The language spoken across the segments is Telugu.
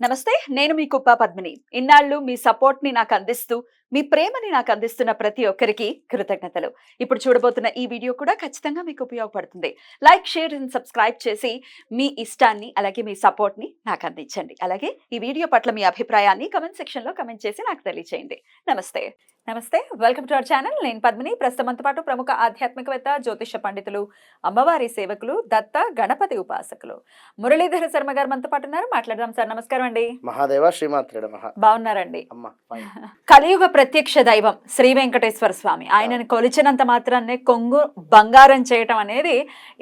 నమస్తే, నేను మీ కుప్ప పద్మిని. ఇన్నాళ్ళు మీ సపోర్ట్‌ని నాకందిస్తూ, మీ ప్రేమని నాకందిస్తున్న ప్రతి ఒక్కరికి కృతజ్ఞతలు. ఇప్పుడు చూడబోతున్న ఈ వీడియో కూడా ఖచ్చితంగా మీకు ఉపయోగపడుతుంది. లైక్, షేర్ అండ్ సబ్స్క్రైబ్ చేసి మీ ఇష్టాన్ని, అలాగే మీ సపోర్ట్‌ని నాకందించండి. అలాగే ఈ వీడియో పట్ల మీ అభిప్రాయాన్ని కామెంట్ సెక్షన్‌లో కామెంట్ చేసి నాకు తెలియజేయండి. నమస్తే. నమస్తే. Welcome to our channel. నేను పద్మిని. ప్రస్తుతం మనతో పాటు ప్రముఖ ఆధ్యాత్మికవేత్త, జ్యోతిష పండితులు, అమ్మవారి సేవకులు, దత్త గణపతి ఉపాసకులు మురళీధర శర్మ గారు మనతో పాటు ఉన్నారు. మాట్లాడదాం సార్. నమస్కారం అండి. మహాదేవ శ్రీమాత్రేడ మహా. బాగున్నారండి? అమ్మ ఫైన్. కలియుగ ప్రత్యక్ష దైవం శ్రీ వెంకటేశ్వర స్వామి. ఆయనని కొలిచినంత మాత్రాన్నే కొంగు బంగారం చేయటం అనేది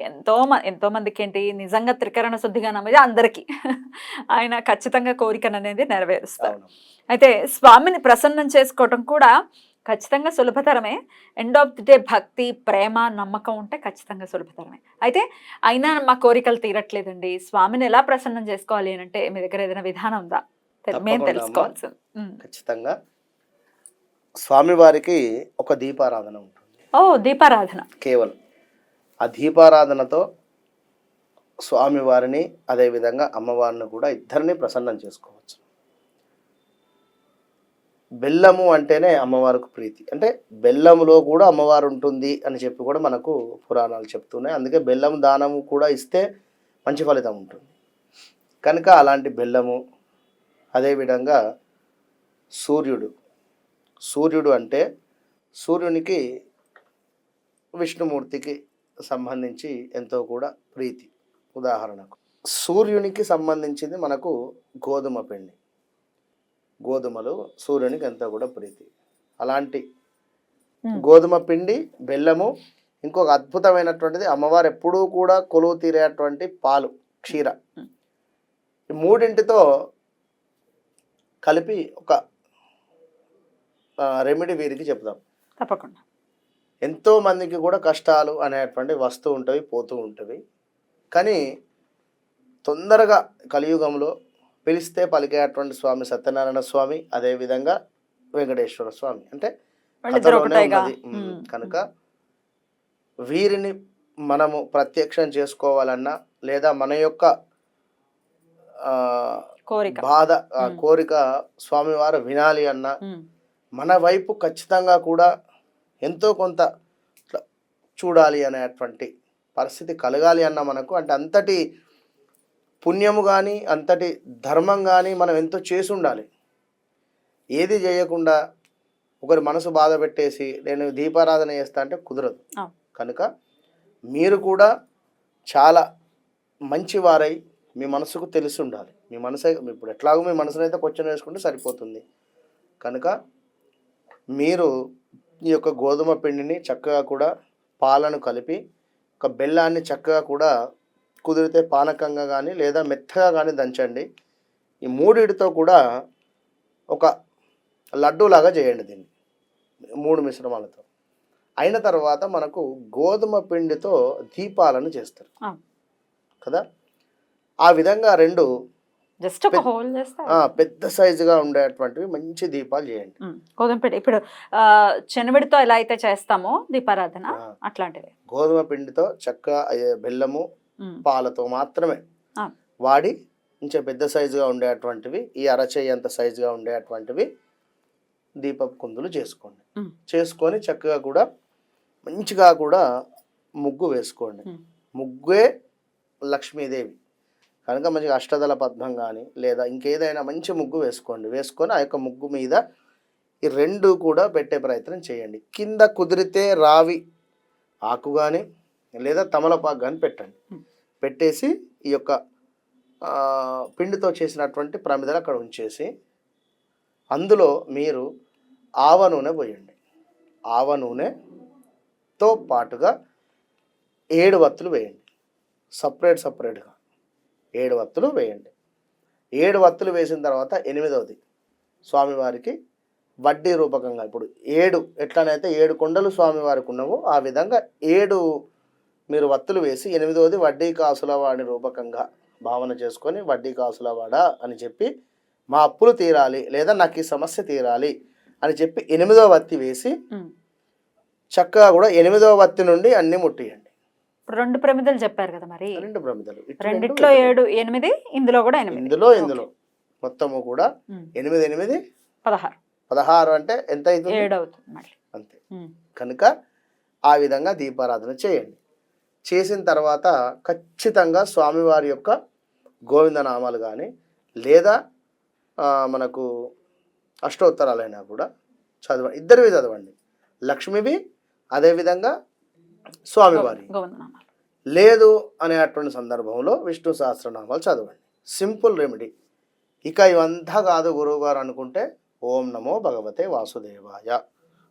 ఎంతో మందికి ఏంటి నిజంగా త్రికరణ శుద్ధిగా నమ్మేది అందరికీ. ఆయన ఖచ్చితంగా కోరికను అనేది నెరవేరుస్తారు. అవును. అయితే స్వామిని ప్రసన్నం చేసుకోవటం కూడా ఖచ్చితంగా సులభతరమే. ఎండ్ ఆఫ్ ది డే భక్తి, ప్రేమ, నమ్మకం ఉంటే ఖచ్చితంగా సులభతరమే. అయితే అయినా మా కోరికలు తీరట్లేదండి, స్వామిని ఎలా ప్రసన్నం చేసుకోవాలి అని అంటే మీ దగ్గర ఏదైనా విధానం ఉందా? మేము తప్పకుండా అమ్మ. తెలుసుకోవాల్సింది. ఖచ్చితంగా స్వామివారికి ఒక దీపారాధన ఉంటుంది. ఓ, దీపారాధన. కేవలం ఆ దీపారాధనతో స్వామివారిని అదేవిధంగా అమ్మవారిని కూడా ఇద్దరిని ప్రసన్నం చేసుకోవచ్చు. బెల్లము అంటేనే అమ్మవారికి ప్రీతి. అంటే బెల్లములో కూడా అమ్మవారు ఉంటుంది అని చెప్పి కూడా మనకు పురాణాలు చెప్తున్నాయి. అందుకే బెల్లం దానము కూడా ఇస్తే మంచి ఫలితం ఉంటుంది. కనుక అలాంటి బెల్లము, అదేవిధంగా సూర్యుడు అంటే సూర్యునికి విష్ణుమూర్తికి సంబంధించి ఎంతో కూడా ప్రీతి. ఉదాహరణకు సూర్యునికి సంబంధించింది మనకు గోధుమ పిండి. గోధుమలు సూర్యునికి ఎంతో కూడా ప్రీతి. అలాంటి గోధుమ పిండి, బెల్లము, ఇంకొక అద్భుతమైనటువంటిది అమ్మవారు ఎప్పుడూ కూడా కొలువు తీరేటువంటి పాలు, క్షీర. ఈ మూడింటితో కలిపి ఒక రెమెడీ వీరికి చెప్దాం. తప్పకుండా. ఎంతో మందికి కూడా కష్టాలు అనేటువంటి వస్తూ ఉంటవి, పోతూ ఉంటవి. కానీ తొందరగా కలియుగంలో పిలిస్తే పలికేటువంటి స్వామి సత్యనారాయణ స్వామి, అదేవిధంగా వెంకటేశ్వర స్వామి. అంటే కథలోనే ఉన్నది కనుక వీరిని మనము ప్రత్యక్షం చేసుకోవాలన్నా, లేదా మన యొక్క బాధ, కోరిక స్వామివారు వినాలి అన్నా, మన వైపు ఖచ్చితంగా కూడా ఎంతో కొంత చూడాలి అనేటువంటి పరిస్థితి కలగాలి అన్న మనకు, అంటే అంతటి పుణ్యము కానీ అంతటి ధర్మం కానీ మనం ఎంతో చేసి ఉండాలి. ఏది చేయకుండా ఒకరి మనసు బాధ పెట్టేసి నేను దీపారాధన చేస్తా అంటే కుదరదు. కనుక మీరు కూడా చాలా మంచివారై మీ మనసుకు తెలిసి ఉండాలి. మీ మనసు ఇప్పుడు ఎట్లాగో మీ మనసునైతే క్వశ్చన్ వేసుకుంటే సరిపోతుంది. కనుక మీరు ఈ యొక్క గోధుమ పిండిని చక్కగా కూడా పాలను కలిపి, ఒక బెల్లాన్ని చక్కగా కూడా కుదిరితే పానకంగా కానీ లేదా మెత్తగా కానీ దంచండి. ఈ మూడిటితో కూడా ఒక లడ్డూలాగా చేయండి దీన్ని, 3 మిశ్రమాలతో. అయిన తర్వాత మనకు గోధుమ పిండితో దీపాలను చేస్తారు కదా. ఆ విధంగా 2 జస్ట్ ఒక హోల్ చేస్తా పెద్ద సైజుగా ఉండేటువంటివి మంచి దీపాలు చేయండి. గోధుమ పిండి ఇప్పుడు శనవిడితో ఎలా అయితే చేస్తామో దీపారాధన అట్లాంటివి గోధుమ పిండితో చక్కగా బెల్లము, పాలతో మాత్రమే వాడి కొంచెం పెద్ద సైజుగా ఉండేటువంటివి, ఈ అరచేయి అంత సైజుగా ఉండేటువంటివి దీపపు కుందులు చేసుకోండి. చేసుకొని చక్కగా కూడా మంచిగా కూడా ముగ్గు వేసుకోండి. ముగ్గే లక్ష్మీదేవి కనుక మంచిగా అష్టదళ పద్మం కానీ లేదా ఇంకేదైనా మంచి ముగ్గు వేసుకోండి. వేసుకొని ఆ యొక్క ముగ్గు మీద ఈ 2 కూడా పెట్టే ప్రయత్నం చేయండి. కింద కుదిరితే రావి ఆకు కానీ లేదా తమలపాకు కానీ పెట్టండి. పెట్టేసి ఈ యొక్క పిండితో చేసినటువంటి ప్రమిదలు అక్కడ ఉంచేసి అందులో మీరు ఆవ నూనె పోయండి. ఆవ నూనెతో పాటుగా 7 వత్తులు వేయండి. సపరేట్గా 7 వత్తులు వేయండి. 7 వత్తులు వేసిన తర్వాత 8వది స్వామివారికి వడ్డీ రూపకంగా, ఇప్పుడు 7 ఎట్లనైతే 7 కొండలు స్వామివారికి ఉన్నావో ఆ విధంగా 7 మీరు వత్తులు వేసి 8వది వడ్డీ కాసుల వాడి రూపకంగా భావన చేసుకొని, వడ్డీ కాసుల వాడా అని చెప్పి మా అప్పులు తీరాలి లేదా నాకు ఈ సమస్య తీరాలి అని చెప్పి 8వ వత్తి వేసి చక్కగా కూడా 8వ వత్తి నుండి అన్ని ముట్టియండి. 2 ప్రమిదలు చెప్పారు కదా, మరి 2 ప్రమిదలు, రెండిట్లో 7, 8, ఇందులో కూడా 8. ఇందులో మొత్తము కూడా 8 8 16 16 అంటే ఎంత అవుతుంది? 7 అవుతుంది మళ్ళీ. అంతే. కనుక ఆ విధంగా దీపారాధన చేయండి. చేసిన తర్వాత ఖచ్చితంగా స్వామివారి యొక్క గోవిందనామాలు కానీ లేదా మనకు అష్టోత్తరాలైనా కూడా చదవండి. ఇద్దరివి చదవండి, లక్ష్మివి అదేవిధంగా స్వామివారి. గోవిందనామాలు లేదు అనేటువంటి సందర్భంలో విష్ణు సహస్రనామాలు చదవండి. Simple remedy. ఇక ఇవంతా కాదు గురువుగారు అనుకుంటే ఓం నమో భగవతే వాసుదేవాయ,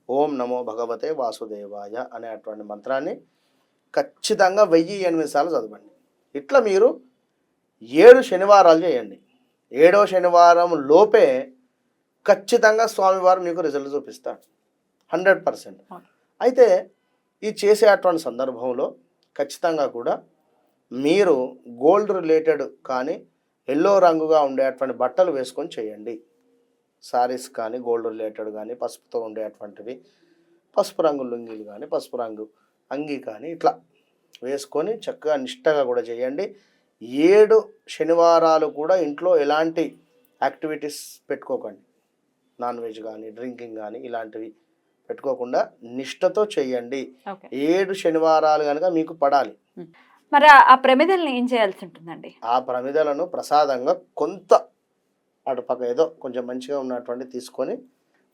ఓం నమో భగవతే వాసుదేవాయ అనేటువంటి మంత్రాన్ని ఖచ్చితంగా 1008 సార్లు చదవండి. ఇట్లా మీరు 7 శనివారాలు చేయండి. 7వ శనివారం లోపే ఖచ్చితంగా స్వామివారు మీకు రిజల్ట్ చూపిస్తాడు 100%. అయితే ఈ చేసేటువంటి సందర్భంలో ఖచ్చితంగా కూడా మీరు గోల్డ్ రిలేటెడ్ కానీ ఎల్లో రంగుగా ఉండేటువంటి బట్టలు వేసుకొని చేయండి. సారీస్ కానీ గోల్డ్ రిలేటెడ్ కానీ పసుపుతో ఉండేటువంటివి, పసుపు రంగు లుంగీలు కానీ పసుపు రంగు అంగీ కానీ ఇట్లా వేసుకొని చక్కగా నిష్టగా కూడా చేయండి. 7 శనివారాలు కూడా ఇంట్లో ఎలాంటి యాక్టివిటీస్ పెట్టుకోకండి. నాన్ వెజ్ కానీ డ్రింకింగ్ కానీ ఇలాంటివి పెట్టుకోకుండా నిష్టతో చేయండి. 7 శనివారాలు కనుక మీకు పడాలి. మరి ఆ ప్రమిదల్ని ఏం చేయాల్సి ఉంటుందండి? ఆ ప్రమిదలను ప్రసాదంగా కొంత అటుపక్క ఏదో కొంచెం మంచిగా ఉన్నటువంటి తీసుకొని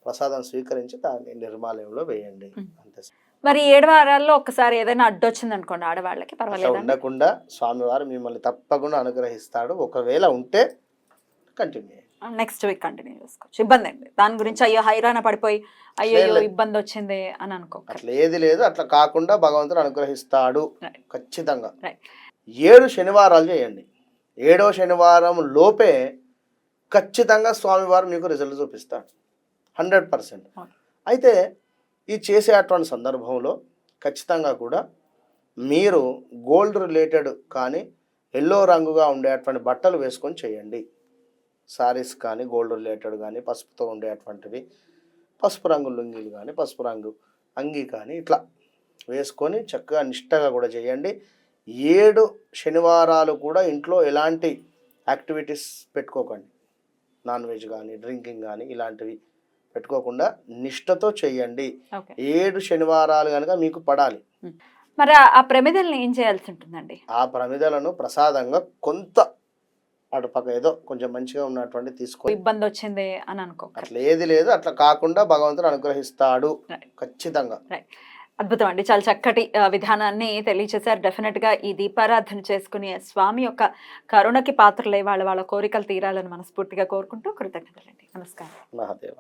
ప్రసాదం స్వీకరించి దాన్ని నిర్మాలయంలో వేయండి. అంతే. మరి 7 వారాల్లో ఒక్కసారి ఏదైనా అడ్డొచ్చింది అనుకోండి ఆడవాళ్ళకి, పర్వాలేదు ఉండకుండా స్వామివారు మిమ్మల్ని తప్పకుండా అనుగ్రహిస్తాడు. ఒకవేళ ఉంటే కంటిన్యూ నెక్స్ట్ వీక్ కంటిన్యూ చేసుకోవచ్చు, ఇబ్బంది అండి. దాని గురించి అయ్యో హైరాణ పడిపోయి అయ్యో ఇబ్బంది వచ్చింది అని అనుకో. అట్లా ఏది లేదు. అట్లా కాకుండా భగవంతుడు అనుగ్రహిస్తాడు ఖచ్చితంగా. 7 శనివారాలు చేయండి. 7వ శనివారం లోపే ఖచ్చితంగా స్వామివారు మీకు రిజల్ట్ చూపిస్తాడు 100%. అయితే ఈ చేసేటువంటి సందర్భంలో ఖచ్చితంగా కూడా మీరు గోల్డ్ రిలేటెడ్ కానీ ఎల్లో రంగుగా ఉండేటువంటి బట్టలు వేసుకొని చేయండి. సారీస్ కానీ గోల్డ్ రిలేటెడ్ కానీ పసుపుతో ఉండేటువంటివి, పసుపు రంగు లుంగీలు కానీ పసుపు రంగు అంగీ కానీ ఇట్లా వేసుకొని చక్కగా నిష్టగా కూడా చేయండి. 7 శనివారాలు కూడా ఇంట్లో ఎలాంటి యాక్టివిటీస్ పెట్టుకోకండి. నాన్ వెజ్ కానీ డ్రింకింగ్ కానీ ఇలాంటివి పెట్టుకోకుండా నిష్టతో చేయండి. 7 శనివారాలు కనుక మీకు పడాలి. మరి ఆ ప్రమిదల్ని ఏం చేయాల్సి ఉంటుందండి? ఆ ప్రమిదలను ప్రసాదంగా కొంత అటుపక్క ఏదో కొంచెం మంచిగా ఉన్నటువంటి తీసుకొని ఇబ్బంది వచ్చింది అని అనుకో. అట్లా ఏది లేదు. అట్లా కాకుండా భగవంతుడు అనుగ్రహిస్తాడు ఖచ్చితంగా. అద్భుతం అండి, చాలా చక్కటి విధానాన్ని తెలియచేశారు. డెఫినెట్ గా ఈ దీపారాధన చేసుకుని స్వామి యొక్క కరుణకి పాత్రలే వాళ్ళ కోరికలు తీరాలని మనస్ఫూర్తిగా కోరుకుంటూ కృతజ్ఞతలండి. నమస్కారం. మహాదేవ.